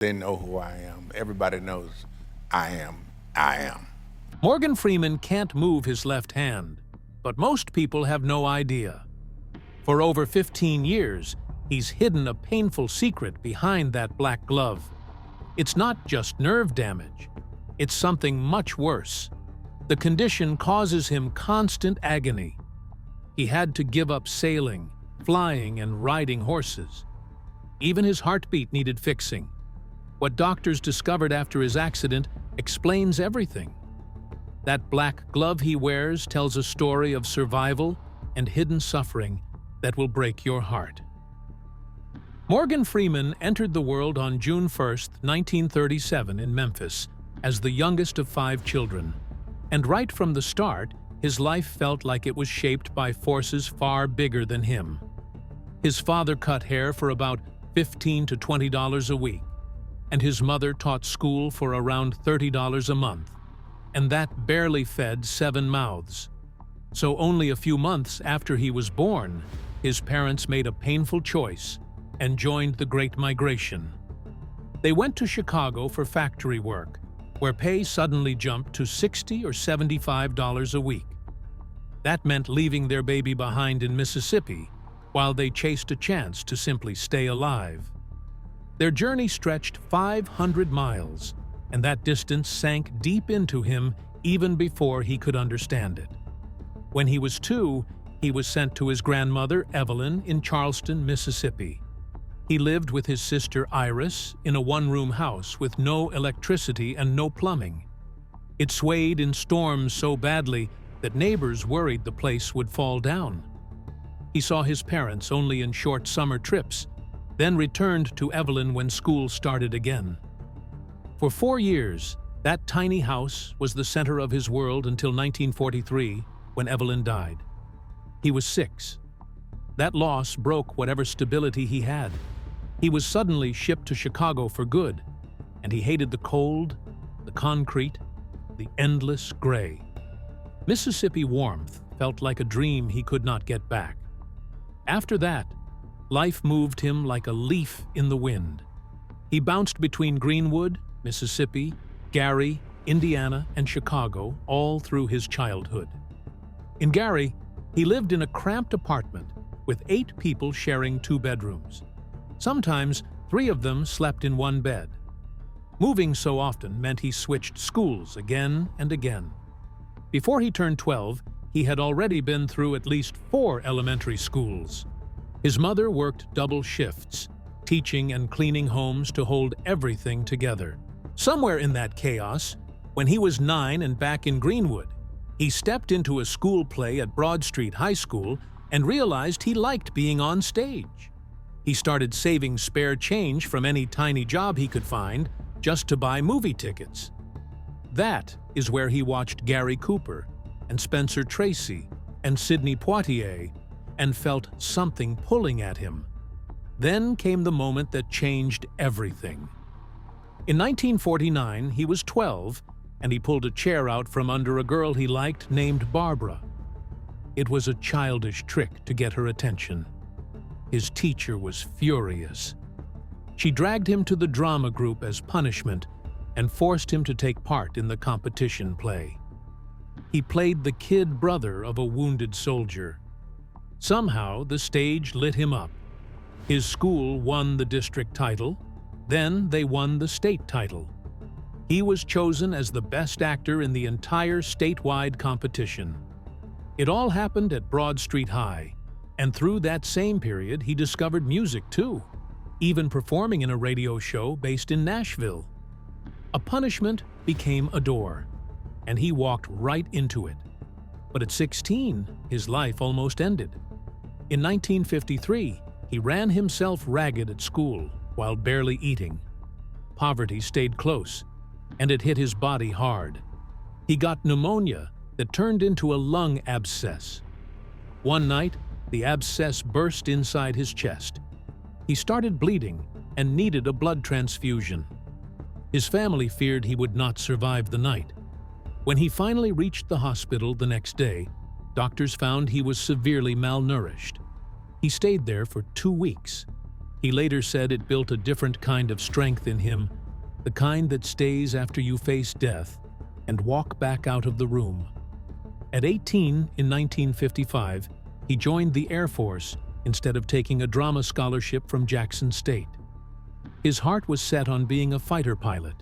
They know who I am. Everybody knows I am. I am. Morgan Freeman can't move his left hand, but most people have no idea. For over 15 years, he's hidden a painful secret behind that black glove. It's not just nerve damage. It's something much worse. The condition causes him constant agony. He had to give up sailing, flying, and riding horses. Even his heartbeat needed fixing. What doctors discovered after his accident explains everything. That black glove he wears tells a story of survival and hidden suffering that will break your heart. Morgan Freeman entered the world on June 1, 1937 in Memphis as the youngest of 5 children. And right from the start, his life felt like it was shaped by forces far bigger than him. His father cut hair for about $15 to $20 a week, and his mother taught school for around $30 a month, and that barely fed 7 mouths. So only a few months after he was born, his parents made a painful choice and joined the Great Migration. They went to Chicago for factory work, where pay suddenly jumped to $60 or $75 a week. That meant leaving their baby behind in Mississippi while they chased a chance to simply stay alive. Their journey stretched 500 miles, and that distance sank deep into him even before he could understand it. When he was 2, he was sent to his grandmother, Evelyn, in Charleston, Mississippi. He lived with his sister Iris in a one-room house with no electricity and no plumbing. It swayed in storms so badly that neighbors worried the place would fall down. He saw his parents only in short summer trips, then returned to Evelyn when school started again. For 4 years, that tiny house was the center of his world until 1943, when Evelyn died. He was 6. That loss broke whatever stability he had. He was suddenly shipped to Chicago for good, and he hated the cold, the concrete, the endless gray. Mississippi warmth felt like a dream he could not get back. After that, life moved him like a leaf in the wind. He bounced between Greenwood, Mississippi, Gary, Indiana, and Chicago all through his childhood. In Gary, he lived in a cramped apartment with 8 people sharing 2 bedrooms. Sometimes 3 of them slept in one bed. Moving so often meant he switched schools again and again. Before he turned 12, he had already been through at least 4 elementary schools. His mother worked double shifts, teaching and cleaning homes to hold everything together. Somewhere in that chaos, when he was 9 and back in Greenwood, he stepped into a school play at Broad Street High School and realized he liked being on stage. He started saving spare change from any tiny job he could find just to buy movie tickets. That is where he watched Gary Cooper and Spencer Tracy and Sidney Poitier and felt something pulling at him. Then came the moment that changed everything. In 1949, he was 12, and he pulled a chair out from under a girl he liked named Barbara. It was a childish trick to get her attention. His teacher was furious. She dragged him to the drama group as punishment and forced him to take part in the competition play. He played the kid brother of a wounded soldier. Somehow, the stage lit him up. His school won the district title. Then they won the state title. He was chosen as the best actor in the entire statewide competition. It all happened at Broad Street High, and through that same period he discovered music too, even performing in a radio show based in Nashville. A punishment became a door, and he walked right into it. But at 16, his life almost ended. In 1953, he ran himself ragged at school while barely eating. Poverty stayed close, and it hit his body hard. He got pneumonia that turned into a lung abscess. One night, the abscess burst inside his chest. He started bleeding and needed a blood transfusion. His family feared he would not survive the night. When he finally reached the hospital the next day, doctors found he was severely malnourished. He stayed there for 2 weeks. He later said it built a different kind of strength in him, the kind that stays after you face death and walk back out of the room. At 18 in 1955, he joined the Air Force instead of taking a drama scholarship from Jackson State. His heart was set on being a fighter pilot.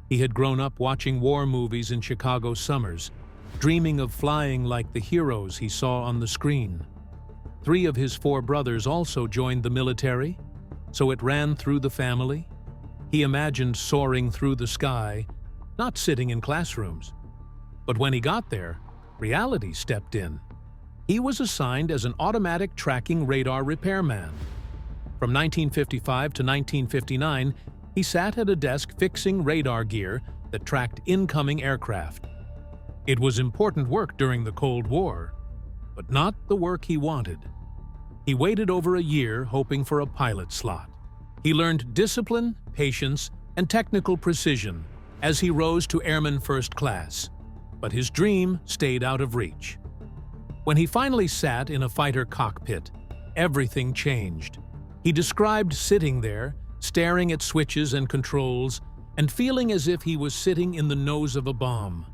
He had grown up watching war movies in Chicago summers, dreaming of flying like the heroes he saw on the screen. 3 of his 4 brothers also joined the military, so it ran through the family. He imagined soaring through the sky, not sitting in classrooms. But when he got there, reality stepped in. He was assigned as an automatic tracking radar repairman. From 1955 to 1959, he sat at a desk fixing radar gear that tracked incoming aircraft. It was important work during the Cold War, but not the work he wanted. He waited over a year hoping for a pilot slot. He learned discipline, patience, and technical precision as he rose to Airman First Class, but his dream stayed out of reach. When he finally sat in a fighter cockpit, everything changed. He described sitting there, staring at switches and controls, and feeling as if he was sitting in the nose of a bomb.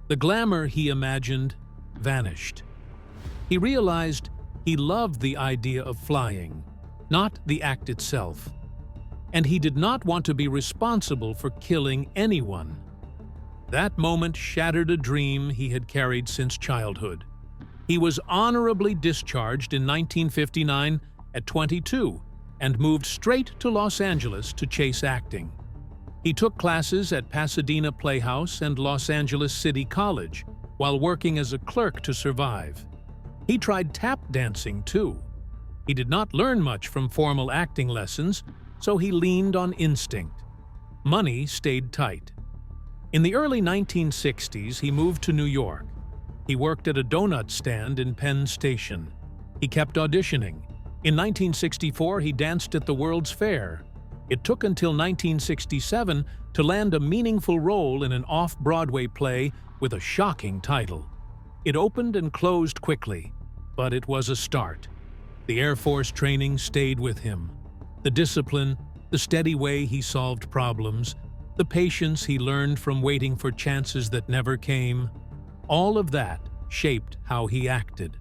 The glamour he imagined vanished. He realized he loved the idea of flying, not the act itself. And he did not want to be responsible for killing anyone. That moment shattered a dream he had carried since childhood. He was honorably discharged in 1959 at 22 and moved straight to Los Angeles to chase acting. He took classes at Pasadena Playhouse and Los Angeles City College while working as a clerk to survive. He tried tap dancing too. He did not learn much from formal acting lessons, so he leaned on instinct. Money stayed tight. In the early 1960s, he moved to New York. He worked at a donut stand in Penn Station. He kept auditioning. In 1964, he danced at the World's Fair. It took until 1967 to land a meaningful role in an off-Broadway play with a shocking title. It opened and closed quickly, but it was a start. The Air Force training stayed with him. The discipline, the steady way he solved problems, the patience he learned from waiting for chances that never came, all of that shaped how he acted.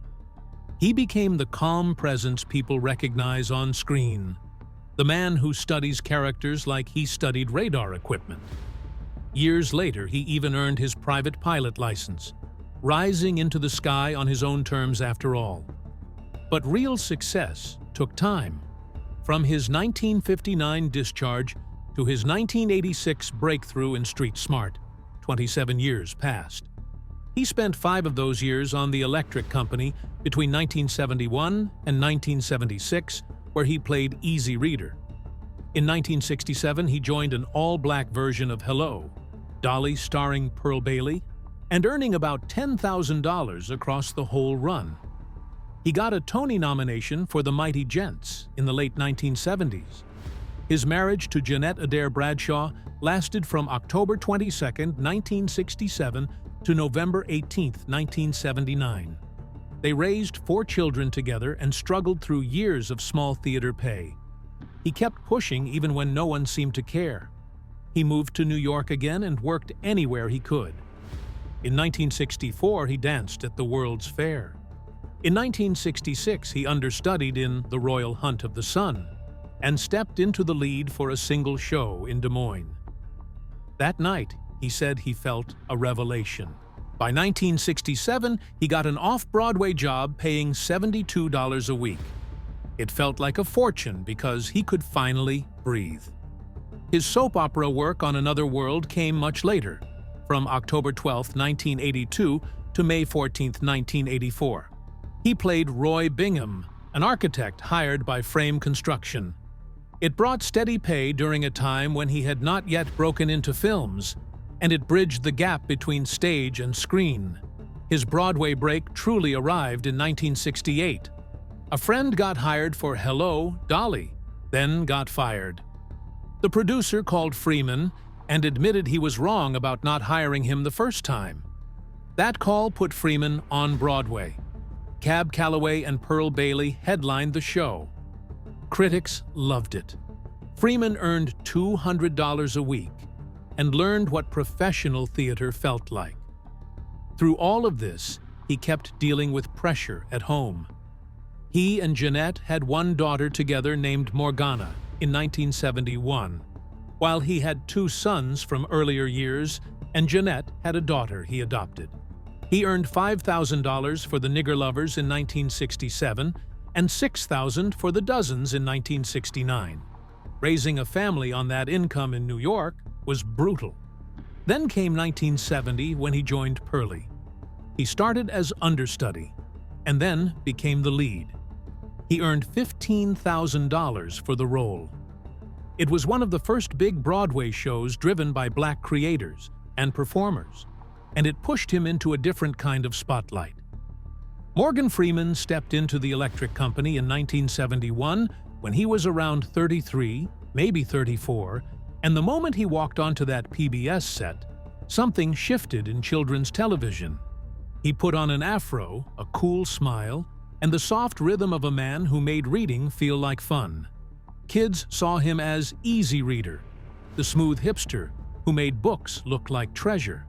He became the calm presence people recognize on screen, the man who studies characters like he studied radar equipment. Years later, he even earned his private pilot license, rising into the sky on his own terms after all. But real success took time. From his 1959 discharge to his 1986 breakthrough in Street Smart, 27 years passed. He spent 5 of those years on the Electric Company between 1971 and 1976, where he played Easy Reader. In 1967, he joined an all-black version of Hello, Dolly starring Pearl Bailey, and earning about $10,000 across the whole run. He got a Tony nomination for The Mighty Gents in the late 1970s. His marriage to Jeanette Adair Bradshaw lasted from October 22, 1967 to November 18, 1979. They raised 4 children together and struggled through years of small theater pay. He kept pushing even when no one seemed to care. He moved to New York again and worked anywhere he could. In 1964, he danced at the World's Fair. In 1966, he understudied in The Royal Hunt of the Sun and stepped into the lead for a single show in Des Moines. That night, he said he felt a revelation. By 1967, he got an off-Broadway job paying $72 a week. It felt like a fortune because he could finally breathe. His soap opera work on Another World came much later, from October 12, 1982 to May 14, 1984. He played Roy Bingham, an architect hired by Frame Construction. It brought steady pay during a time when he had not yet broken into films, and it bridged the gap between stage and screen. His Broadway break truly arrived in 1968. A friend got hired for Hello, Dolly, then got fired. The producer called Freeman and admitted he was wrong about not hiring him the first time. That call put Freeman on Broadway. Cab Calloway and Pearl Bailey headlined the show. Critics loved it. Freeman earned $200 a week and learned what professional theater felt like. Through all of this, he kept dealing with pressure at home. He and Jeanette had one daughter together named Morgana in 1971, while he had two sons from earlier years, and Jeanette had a daughter he adopted. He earned $5,000 for The Nigger Lovers in 1967 and $6,000 for The Dozens in 1969. Raising a family on that income in New York was brutal. Then came 1970 when he joined Pearly. He started as understudy and then became the lead. He earned $15,000 for the role. It was one of the first big Broadway shows driven by Black creators and performers, and it pushed him into a different kind of spotlight. Morgan Freeman stepped into the Electric Company in 1971 when he was around 33, maybe 34, and the moment he walked onto that PBS set, something shifted in children's television. He put on an afro, a cool smile, and the soft rhythm of a man who made reading feel like fun. Kids saw him as Easy Reader, the smooth hipster who made books look like treasure.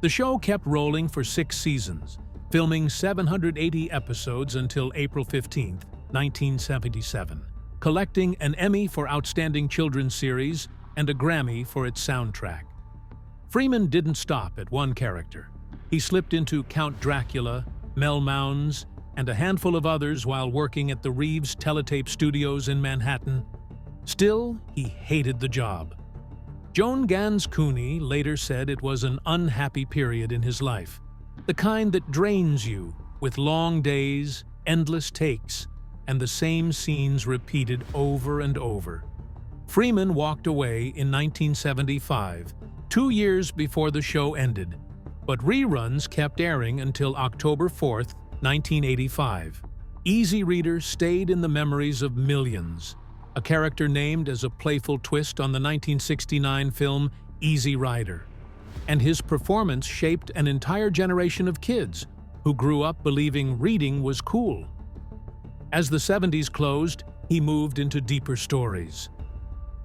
The show kept rolling for 6 seasons, filming 780 episodes until April 15, 1977, collecting an Emmy for Outstanding Children's Series and a Grammy for its soundtrack. Freeman didn't stop at one character. He slipped into Count Dracula, Mel Mounds, and a handful of others while working at the Reeves Teletape Studios in Manhattan. Still, he hated the job. Joan Gans Cooney later said it was an unhappy period in his life, the kind that drains you with long days, endless takes, and the same scenes repeated over and over. Freeman walked away in 1975, 2 years before the show ended, but reruns kept airing until October 4th, 1985. Easy Reader stayed in the memories of millions, a character named as a playful twist on the 1969 film Easy Rider. And his performance shaped an entire generation of kids who grew up believing reading was cool. As the 70s closed, he moved into deeper stories.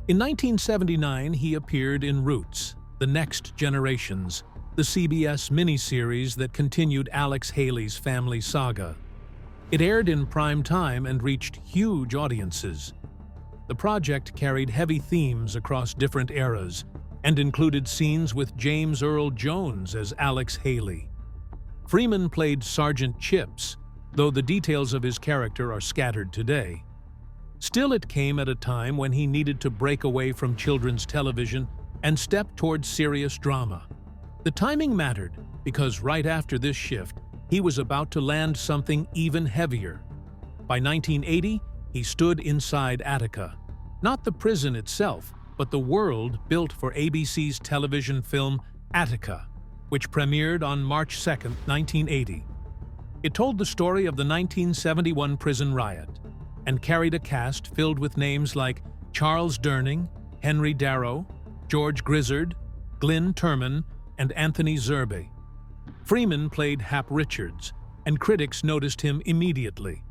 In 1979, he appeared in Roots, The Next Generations, the CBS miniseries that continued Alex Haley's family saga. It aired in prime time and reached huge audiences. The project carried heavy themes across different eras and included scenes with James Earl Jones as Alex Haley. Freeman played Sergeant Chips, though the details of his character are scattered today. Still, it came at a time when he needed to break away from children's television and step towards serious drama. The timing mattered because right after this shift, he was about to land something even heavier. By 1980, he stood inside Attica, not the prison itself, but the world built for ABC's television film Attica, which premiered on March 2, 1980. It told the story of the 1971 prison riot and carried a cast filled with names like Charles Durning, Henry Darrow, George Grizzard, Glynn Turman, and Anthony Zerbe. Freeman played Hap Richards, and critics noticed him immediately.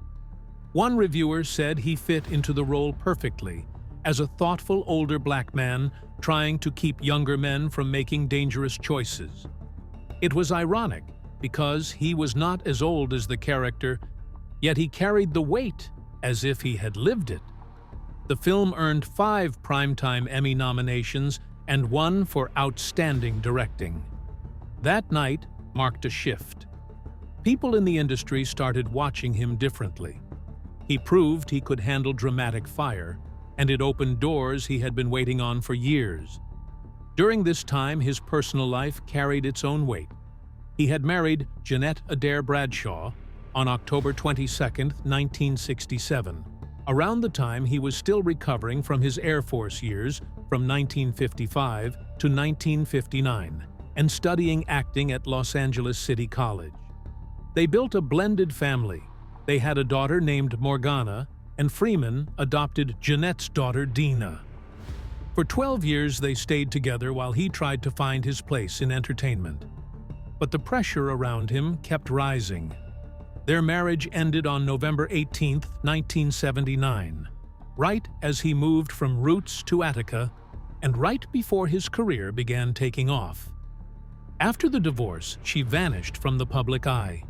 One reviewer said he fit into the role perfectly, as a thoughtful older black man trying to keep younger men from making dangerous choices. It was ironic, because he was not as old as the character, yet he carried the weight as if he had lived it. The film earned 5 Primetime Emmy nominations and 1 for Outstanding Directing. That night marked a shift. People in the industry started watching him differently. He proved he could handle dramatic fire, and it opened doors he had been waiting on for years. During this time, his personal life carried its own weight. He had married Jeanette Adair Bradshaw on October 22, 1967, around the time he was still recovering from his Air Force years from 1955 to 1959 and studying acting at Los Angeles City College. They built a blended family. They had a daughter named Morgana, and Freeman adopted Jeanette's daughter Dina. For 12 years they stayed together while he tried to find his place in entertainment. But the pressure around him kept rising. Their marriage ended on November 18, 1979. right as he moved from Roots to Attica, and right before his career began taking off. After the divorce, she vanished from the public eye.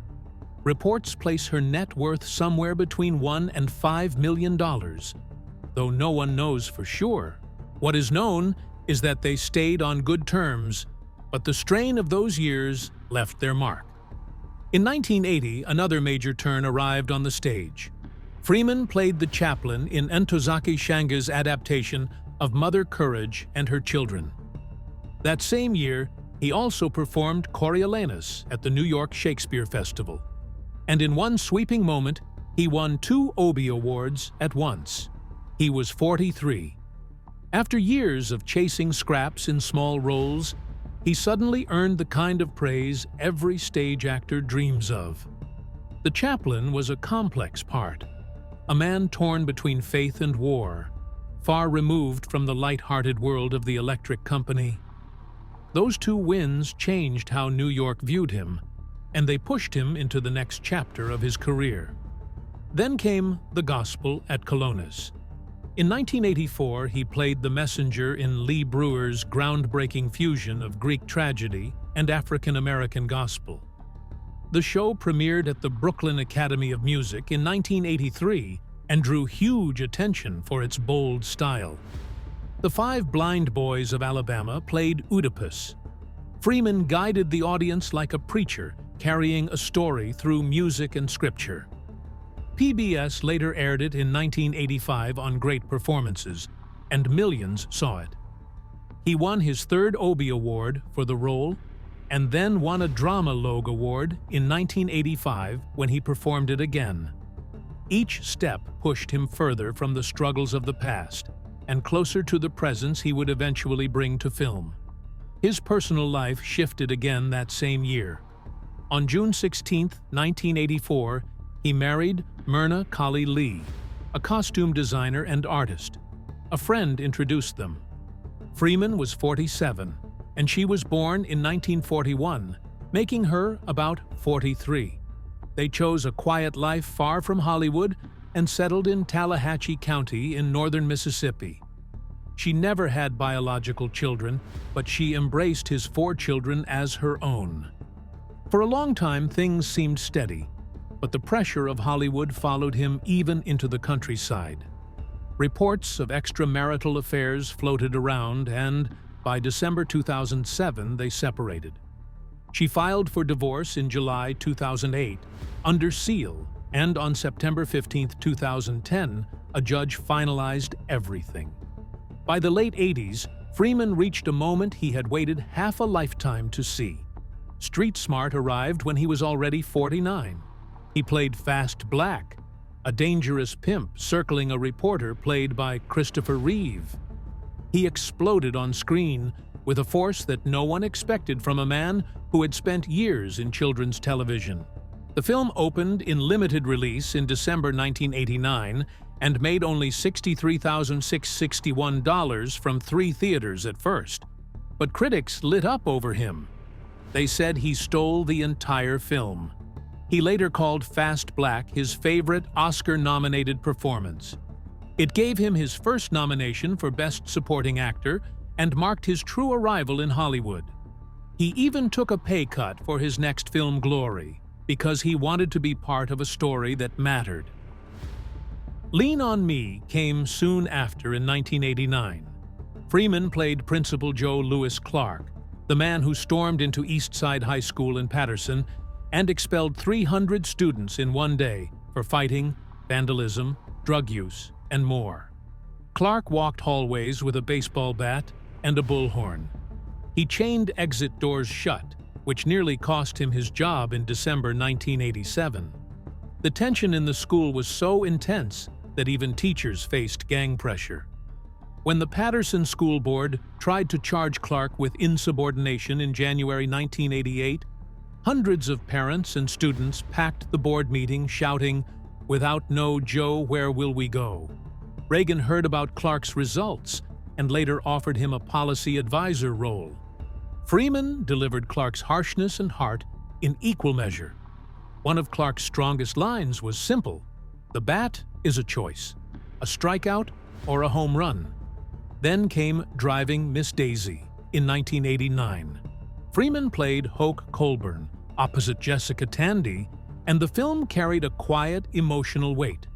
Reports place her net worth somewhere between $1 and $5 million, though no one knows for sure. What is known is that they stayed on good terms, but the strain of those years left their mark. In 1980, another major turn arrived on the stage. Freeman played the chaplain in Ntozake Shange's adaptation of Mother Courage and Her Children. That same year, he also performed Coriolanus at the New York Shakespeare Festival. And in one sweeping moment, he won 2 Obie Awards at once. He was 43. After years of chasing scraps in small roles, he suddenly earned the kind of praise every stage actor dreams of. The chaplain was a complex part, a man torn between faith and war, far removed from the light-hearted world of the Electric Company. Those 2 wins changed how New York viewed him, and they pushed him into the next chapter of his career. Then came The Gospel at Colonus. In 1984, he played the messenger in Lee Brewer's groundbreaking fusion of Greek tragedy and African-American gospel. The show premiered at the Brooklyn Academy of Music in 1983 and drew huge attention for its bold style. The 5 blind boys of Alabama played Oedipus. Freeman guided the audience like a preacher, carrying a story through music and scripture. PBS later aired it in 1985 on Great Performances, and millions saw it. He won his 3rd Obie Award for the role, and then won a Drama Logue Award in 1985 when he performed it again. Each step pushed him further from the struggles of the past and closer to the presence he would eventually bring to film. His personal life shifted again that same year. On June 16, 1984, he married Myrna Colley Lee, a costume designer and artist. A friend introduced them. Freeman was 47, and she was born in 1941, making her about 43. They chose a quiet life far from Hollywood and settled in Tallahatchie County in northern Mississippi. She never had biological children, but she embraced his 4 children as her own. For a long time, things seemed steady, but the pressure of Hollywood followed him even into the countryside. Reports of extramarital affairs floated around, and by December 2007, they separated. She filed for divorce in July 2008, under seal, and on September 15, 2010, a judge finalized everything. By the late 80s, Freeman reached a moment he had waited half a lifetime to see. Street Smart arrived when he was already 49. He played Fast Black, a dangerous pimp circling a reporter played by Christopher Reeve. He exploded on screen with a force that no one expected from a man who had spent years in children's television. The film opened in limited release in December 1989 and made only $63,661 from 3 theaters at first. But critics lit up over him. They said he stole the entire film. He later called Fast Black his favorite Oscar-nominated performance. It gave him his first nomination for Best Supporting Actor and marked his true arrival in Hollywood. He even took a pay cut for his next film, Glory, because he wanted to be part of a story that mattered. Lean on Me came soon after in 1989. Freeman played Principal Joe Louis Clark, the man who stormed into East Side High School in Paterson and expelled 300 students in one day for fighting, vandalism, drug use, and more. Clark walked hallways with a baseball bat and a bullhorn. He chained exit doors shut, which nearly cost him his job in December 1987. The tension in the school was so intense that even teachers faced gang pressure. When the Paterson School Board tried to charge Clark with insubordination in January 1988, hundreds of parents and students packed the board meeting shouting, "Without no Joe, where will we go?" Reagan heard about Clark's results and later offered him a policy advisor role. Freeman delivered Clark's harshness and heart in equal measure. One of Clark's strongest lines was simple: "The bat is a choice." a strikeout, or a home run. Then came Driving Miss Daisy in 1989. Freeman played Hoke Colburn opposite Jessica Tandy, and the film carried a quiet, emotional weight.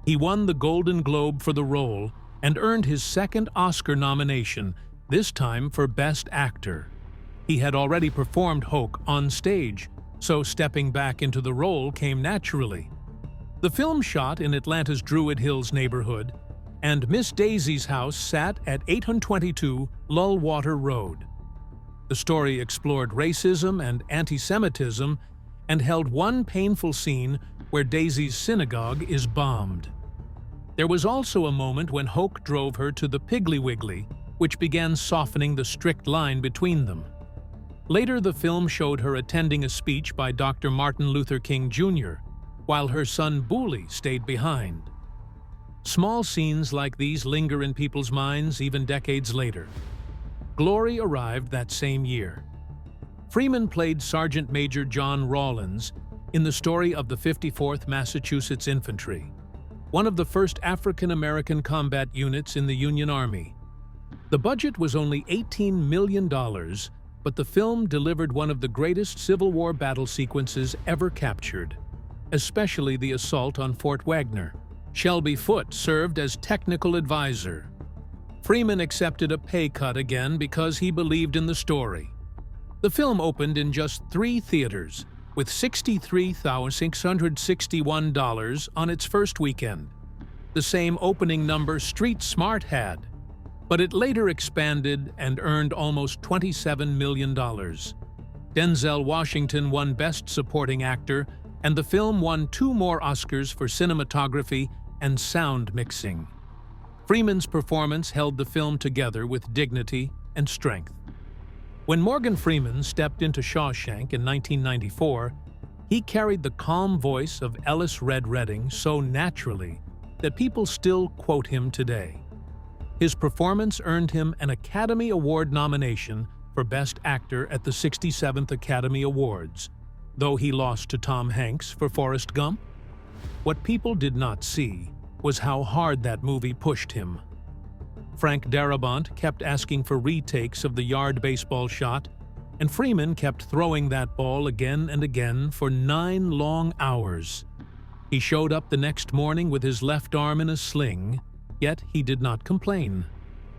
He won the Golden Globe for the role and earned his second Oscar nomination, this time for Best Actor. He had already performed Hoke on stage, so stepping back into the role came naturally. The film shot in Atlanta's Druid Hills neighborhood, and Miss Daisy's house sat at 822 Lullwater Road. The story explored racism and anti-Semitism and held one painful scene where Daisy's synagogue is bombed. There was also a moment when Hoke drove her to the Piggly Wiggly, which began softening the strict line between them. Later, the film showed her attending a speech by Dr. Martin Luther King Jr., while her son Booley stayed behind. Small scenes like these linger in people's minds even decades later. Glory arrived that same year. Freeman played Sergeant Major John Rawlins in the story of the 54th Massachusetts Infantry, one of the first African-American combat units in the Union Army. The budget was only $18 million, but the film delivered one of the greatest Civil War battle sequences ever captured, especially the assault on Fort Wagner. Shelby Foote served as technical advisor. Freeman accepted a pay cut again because he believed in the story. The film opened in just 3 theaters, with $63,661 on its first weekend, the same opening number Street Smart had, but it later expanded and earned almost $27 million. Denzel Washington won Best Supporting Actor, and the film won 2 more Oscars for cinematography and sound mixing. Freeman's performance held the film together with dignity and strength. When Morgan Freeman stepped into Shawshank in 1994, he carried the calm voice of Ellis Red Redding so naturally that people still quote him today. His performance earned him an Academy Award nomination for Best Actor at the 67th Academy Awards, though he lost to Tom Hanks for Forrest Gump. What people did not see was how hard that movie pushed him. Frank Darabont kept asking for retakes of the yard baseball shot, and Freeman kept throwing that ball again and again for 9 long hours. He showed up the next morning with his left arm in a sling, yet he did not complain.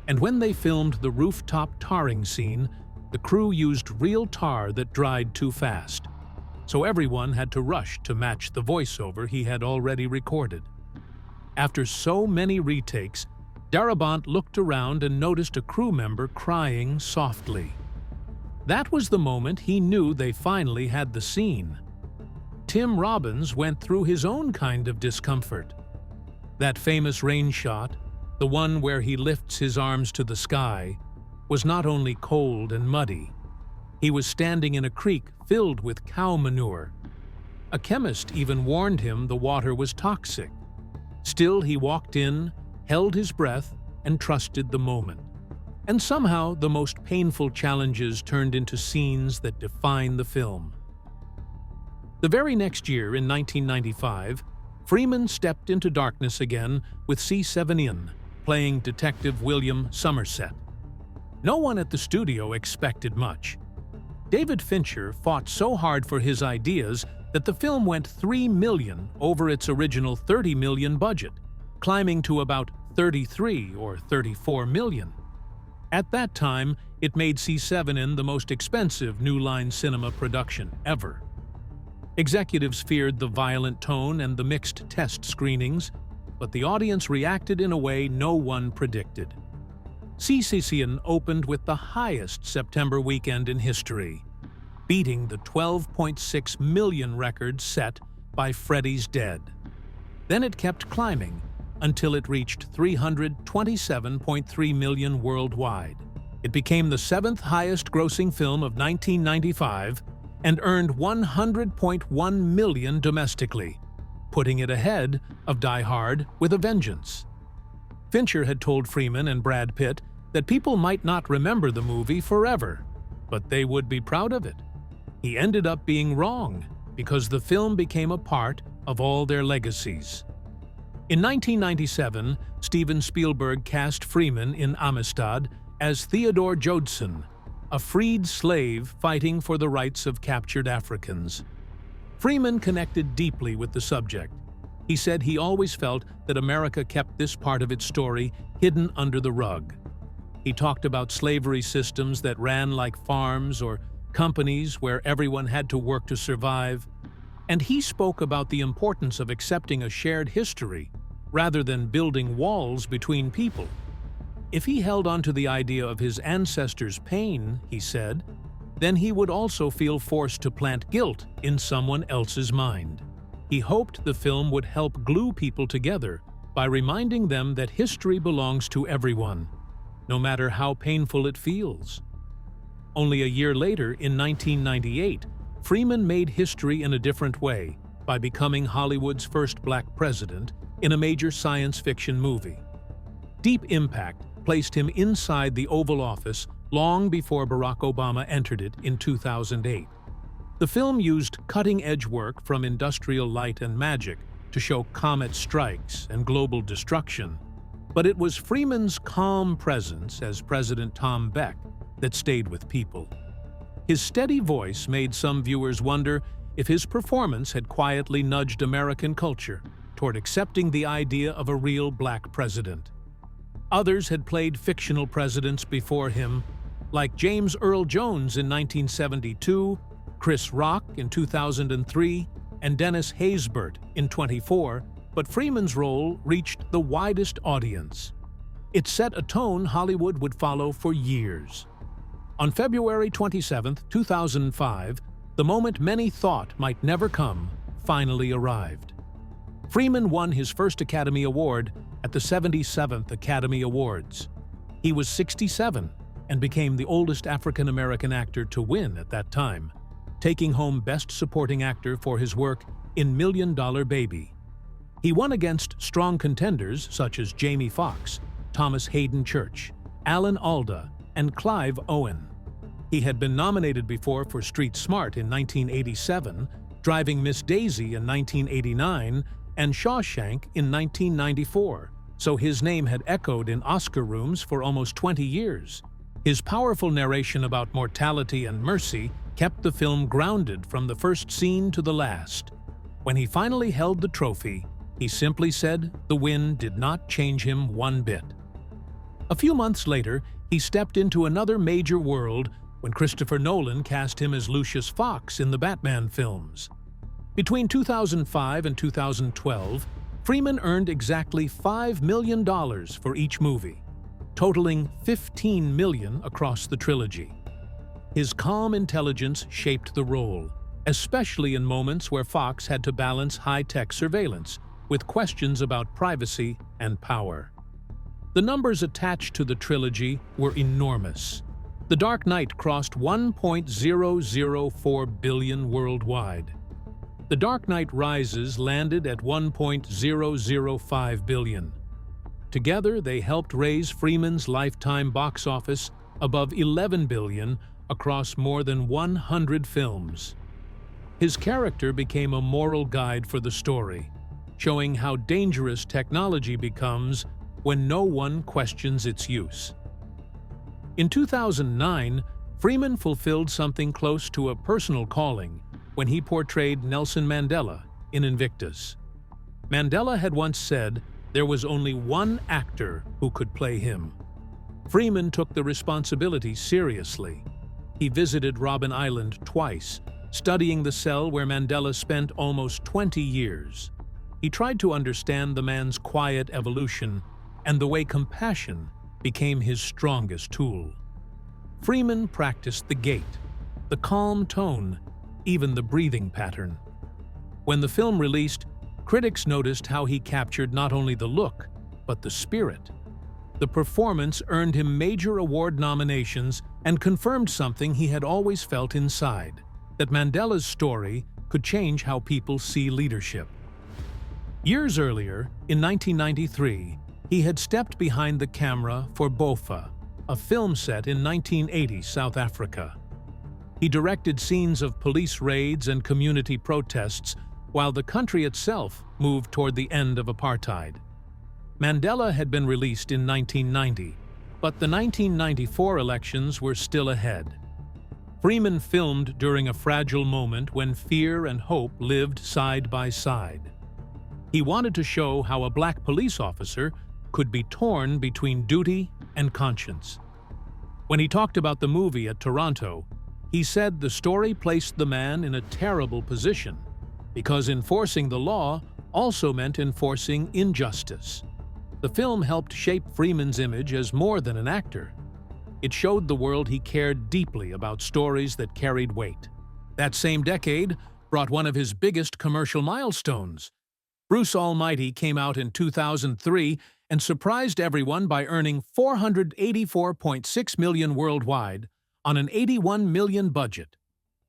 And when they filmed the rooftop tarring scene, the crew used real tar that dried too fast, so everyone had to rush to match the voiceover he had already recorded. After so many retakes, Darabont looked around and noticed a crew member crying softly. That was the moment he knew they finally had the scene. Tim Robbins went through his own kind of discomfort. That famous rain shot, the one where he lifts his arms to the sky, was not only cold and muddy. He was standing in a creek filled with cow manure. A chemist even warned him the water was toxic. Still, he walked in, held his breath, and trusted the moment. And somehow, the most painful challenges turned into scenes that define the film. The very next year, in 1995, Freeman stepped into darkness again with C7N, playing Detective William Somerset. No one at the studio expected much. David Fincher fought so hard for his ideas that the film went $3 million over its original $30 million budget, climbing to about $33 or $34 million. At that time, it made C7N the most expensive New Line Cinema production ever. Executives feared the violent tone and the mixed test screenings, but the audience reacted in a way no one predicted. C7N opened with the highest September weekend in history, beating the 12.6 million record set by Freddy's Dead. Then it kept climbing until it reached 327.3 million worldwide. It became the 7th highest grossing film of 1995 and earned 100.1 million domestically, putting it ahead of Die Hard with a Vengeance. Fincher had told Freeman and Brad Pitt that people might not remember the movie forever, but they would be proud of it. He ended up being wrong, because the film became a part of all their legacies. In 1997, Steven Spielberg cast Freeman in Amistad as Theodore Jodson, a freed slave fighting for the rights of captured Africans. Freeman connected deeply with the subject. He said he always felt that America kept this part of its story hidden under the rug. He talked about slavery systems that ran like farms or companies where everyone had to work to survive. And he spoke about the importance of accepting a shared history rather than building walls between people. If he held on to the idea of his ancestors' pain, he said, then he would also feel forced to plant guilt in someone else's mind. He hoped the film would help glue people together by reminding them that history belongs to everyone, no matter how painful it feels. Only a year later, in 1998, Freeman made history in a different way by becoming Hollywood's first black president in a major science fiction movie. Deep Impact placed him inside the Oval Office long before Barack Obama entered it in 2008. The film used cutting-edge work from Industrial Light and Magic to show comet strikes and global destruction, but it was Freeman's calm presence as President Tom Beck that stayed with people. His steady voice made some viewers wonder if his performance had quietly nudged American culture toward accepting the idea of a real black president. Others had played fictional presidents before him, like James Earl Jones in 1972, Chris Rock in 2003, and Dennis Haysbert in 2024, but Freeman's role reached the widest audience. It set a tone Hollywood would follow for years. On February 27, 2005, the moment many thought might never come finally arrived. Freeman won his first Academy Award at the 77th Academy Awards. He was 67 and became the oldest African-American actor to win at that time, taking home Best Supporting Actor for his work in $1 Million Baby. He won against strong contenders such as Jamie Foxx, Thomas Hayden Church, Alan Alda, and Clive Owen. He had been nominated before for Street Smart in 1987, Driving Miss Daisy in 1989, and Shawshank in 1994, so his name had echoed in Oscar rooms for almost 20 years. His powerful narration about mortality and mercy kept the film grounded from the first scene to the last. When he finally held the trophy, he simply said the win did not change him one bit. A few months later, he stepped into another major world when Christopher Nolan cast him as Lucius Fox in the Batman films. Between 2005 and 2012, Freeman earned exactly $5 million for each movie, totaling $15 million across the trilogy. His calm intelligence shaped the role, especially in moments where Fox had to balance high-tech surveillance with questions about privacy and power. The numbers attached to the trilogy were enormous. The Dark Knight crossed $1.004 billion worldwide. The Dark Knight Rises landed at $1.005 billion. Together, they helped raise Freeman's lifetime box office above $11 billion across more than 100 films. His character became a moral guide for the story, showing how dangerous technology becomes when no one questions its use. In 2009, Freeman fulfilled something close to a personal calling when he portrayed Nelson Mandela in Invictus. Mandela had once said there was only one actor who could play him. Freeman took the responsibility seriously. He visited Robben Island twice, studying the cell where Mandela spent almost 20 years. He tried to understand the man's quiet evolution and the way compassion became his strongest tool. Freeman practiced the gait, the calm tone, even the breathing pattern. When the film released, critics noticed how he captured not only the look, but the spirit. The performance earned him major award nominations and confirmed something he had always felt inside, that Mandela's story could change how people see leadership. Years earlier, in 1993, he had stepped behind the camera for Bofa, a film set in 1980 South Africa. He directed scenes of police raids and community protests while the country itself moved toward the end of apartheid. Mandela had been released in 1990, but the 1994 elections were still ahead. Freeman filmed during a fragile moment when fear and hope lived side by side. He wanted to show how a black police officer could be torn between duty and conscience. When he talked about the movie at Toronto, he said the story placed the man in a terrible position because enforcing the law also meant enforcing injustice. The film helped shape Freeman's image as more than an actor. It showed the world he cared deeply about stories that carried weight. That same decade brought one of his biggest commercial milestones. Bruce Almighty came out in 2003 and surprised everyone by earning $484.6 million worldwide on an $81 million budget.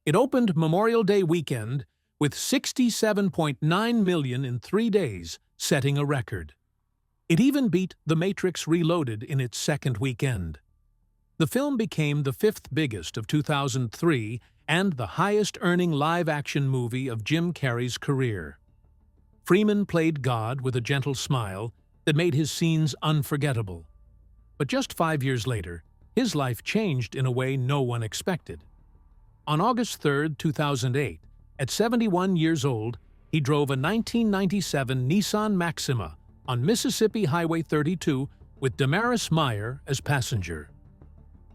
It opened Memorial Day weekend with $67.9 million in 3 days, setting a record. It even beat The Matrix Reloaded in its second weekend. The film became the fifth biggest of 2003 and the highest-earning live-action movie of Jim Carrey's career. Freeman played God with a gentle smile that made his scenes unforgettable. But just 5 years later, his life changed in a way no one expected. On August 3, 2008, at 71 years old, he drove a 1997 Nissan Maxima on Mississippi Highway 32 with Damaris Meyer as passenger.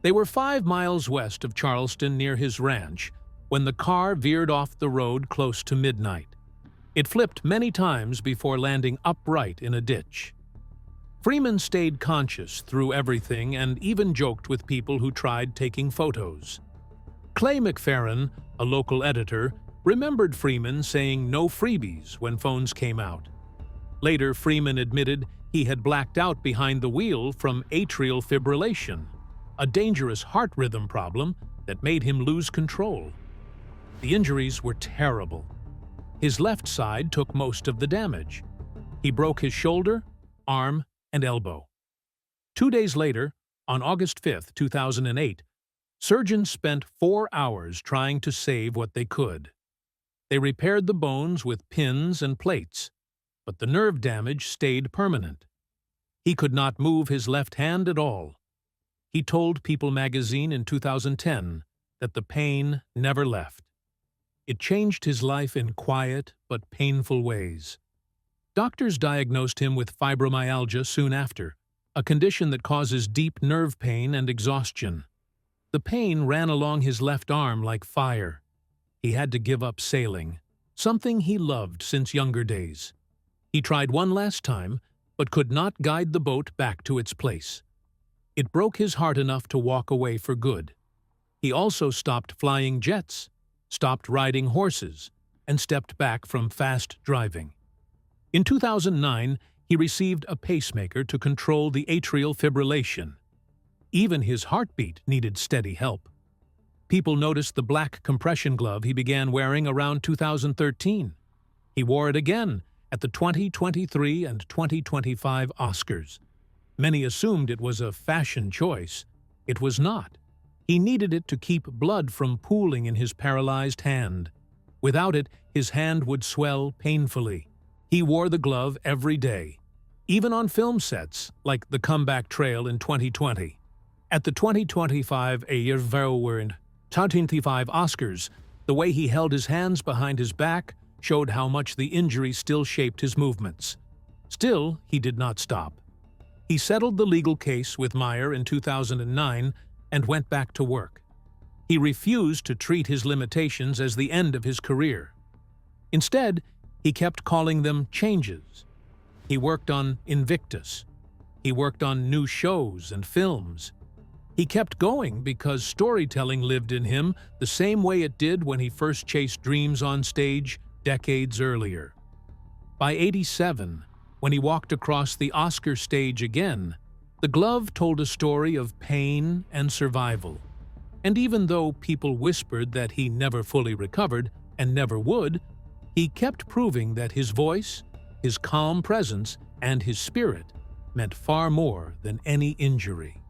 They were 5 miles west of Charleston near his ranch when the car veered off the road close to midnight. It flipped many times before landing upright in a ditch. Freeman stayed conscious through everything and even joked with people who tried taking photos. Clay McFerrin, a local editor, remembered Freeman saying no freebies when phones came out. Later, Freeman admitted he had blacked out behind the wheel from atrial fibrillation, a dangerous heart rhythm problem that made him lose control. The injuries were terrible. His left side took most of the damage. He broke his shoulder, arm, and elbow. 2 days later, on August 5, 2008, surgeons spent 4 hours trying to save what they could. They repaired the bones with pins and plates, but the nerve damage stayed permanent. He could not move his left hand at all. He told People magazine in 2010 that the pain never left. It changed his life in quiet but painful ways. Doctors diagnosed him with fibromyalgia soon after, a condition that causes deep nerve pain and exhaustion. The pain ran along his left arm like fire. He had to give up sailing, something he loved since younger days. He tried one last time, but could not guide the boat back to its place. It broke his heart enough to walk away for good. He also stopped flying jets, stopped riding horses, and stepped back from fast driving. In 2009, he received a pacemaker to control the atrial fibrillation. Even his heartbeat needed steady help. People noticed the black compression glove he began wearing around 2013. He wore it again at the 2023 and 2025 Oscars. Many assumed it was a fashion choice. It was not. He needed it to keep blood from pooling in his paralyzed hand. Without it, his hand would swell painfully. He wore the glove every day, even on film sets like The Comeback Trail in 2020. At the 2025 Oscars, the way he held his hands behind his back showed how much the injury still shaped his movements. Still, he did not stop. He settled the legal case with Meyer in 2009 and went back to work. He refused to treat his limitations as the end of his career. Instead, he kept calling them changes. He worked on Invictus. He worked on new shows and films. He kept going because storytelling lived in him the same way it did when he first chased dreams on stage decades earlier. By 87, when he walked across the Oscar stage again, the glove told a story of pain and survival. And even though people whispered that he never fully recovered and never would, he kept proving that his voice, his calm presence, and his spirit meant far more than any injury.